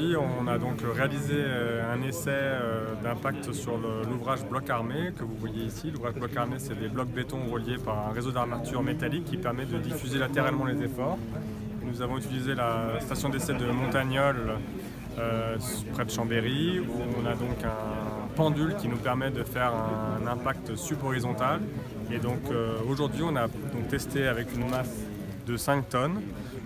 Aujourd'hui, on a donc réalisé un essai d'impact sur l'ouvrage bloc armé que vous voyez ici. L'ouvrage bloc armé, c'est des blocs béton reliés par un réseau d'armature métallique qui permet de diffuser latéralement les efforts. Nous avons utilisé la station d'essai de Montagnole près de Chambéry, où on a donc un pendule qui nous permet de faire un impact subhorizontal. Et donc aujourd'hui, on a donc testé avec une masse de 5 tonnes,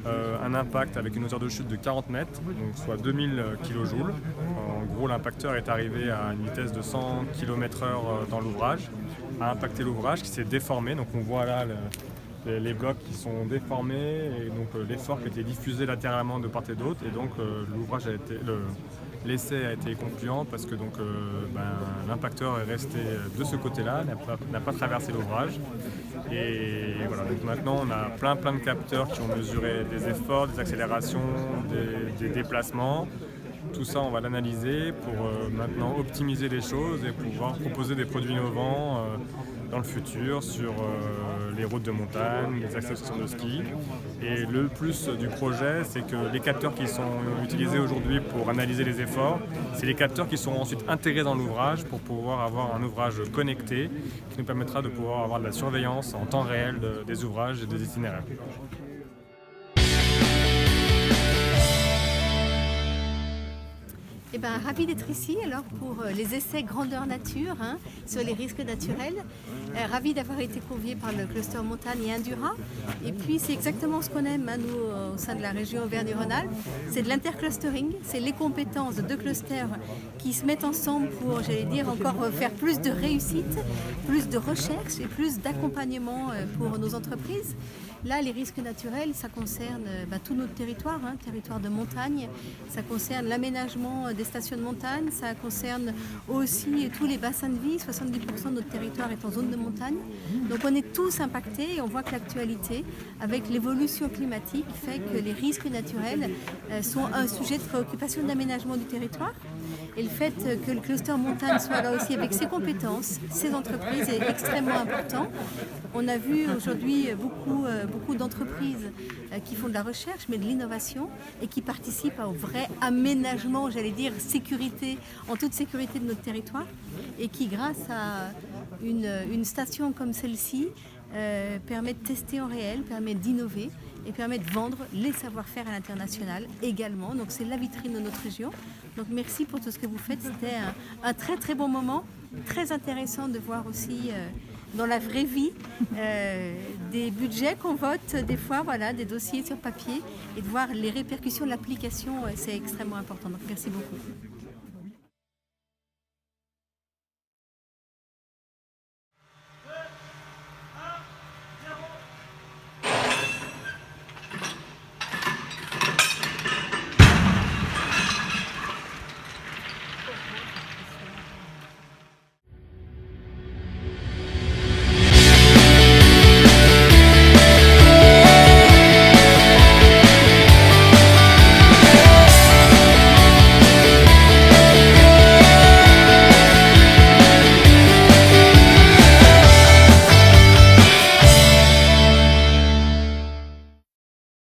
un impact avec une hauteur de chute de 40 mètres, donc soit 2000 kJ. En gros, l'impacteur est arrivé à une vitesse de 100 km/h dans l'ouvrage, a impacté l'ouvrage qui s'est déformé. Donc on voit là les blocs qui sont déformés et donc l'effort qui a été diffusé latéralement de part et d'autre. Et donc l'essai a été concluant parce que l'impacteur est resté de ce côté-là, n'a pas traversé l'ouvrage. Et voilà, donc maintenant on a plein de capteurs qui ont mesuré des efforts, des accélérations, des déplacements. Tout ça, on va l'analyser pour maintenant optimiser les choses et pouvoir proposer des produits innovants dans le futur sur les routes de montagne, les stations de ski. Et le plus du projet, c'est que les capteurs qui sont utilisés aujourd'hui pour analyser les efforts, c'est les capteurs qui seront ensuite intégrés dans l'ouvrage pour pouvoir avoir un ouvrage connecté qui nous permettra de pouvoir avoir de la surveillance en temps réel des ouvrages et des itinéraires. Eh ben, ravi d'être ici alors pour les essais grandeur nature sur les risques naturels. Ravi d'avoir été convié par le cluster montagne et Indura. Et puis c'est exactement ce qu'on aime nous au sein de la région Auvergne-Rhône-Alpes. C'est de l'interclustering, c'est les compétences de deux clusters qui se mettent ensemble pour, j'allais dire, encore faire plus de réussite, plus de recherche et plus d'accompagnement pour nos entreprises. Là, les risques naturels, ça concerne tout notre territoire, territoire de montagne, ça concerne l'aménagement des stations de montagne, ça concerne aussi tous les bassins de vie, 70% de notre territoire est en zone de montagne. Donc on est tous impactés et on voit que l'actualité, avec l'évolution climatique, fait que les risques naturels sont un sujet de préoccupation d'aménagement du territoire. Et le fait que le cluster montagne soit là aussi avec ses compétences, ses entreprises est extrêmement important. On a vu aujourd'hui beaucoup d'entreprises qui font de la recherche, mais de l'innovation et qui participent au vrai aménagement, j'allais dire sécurité, en toute sécurité de notre territoire et qui, grâce à une station comme celle-ci, permet de tester en réel, permet d'innover et permet de vendre les savoir-faire à l'international également. Donc c'est la vitrine de notre région. Donc merci pour tout ce que vous faites. C'était un très bon moment, très intéressant de voir aussi dans la vraie vie des budgets qu'on vote des fois, des dossiers sur papier et de voir les répercussions de l'application, c'est extrêmement important. Donc merci beaucoup.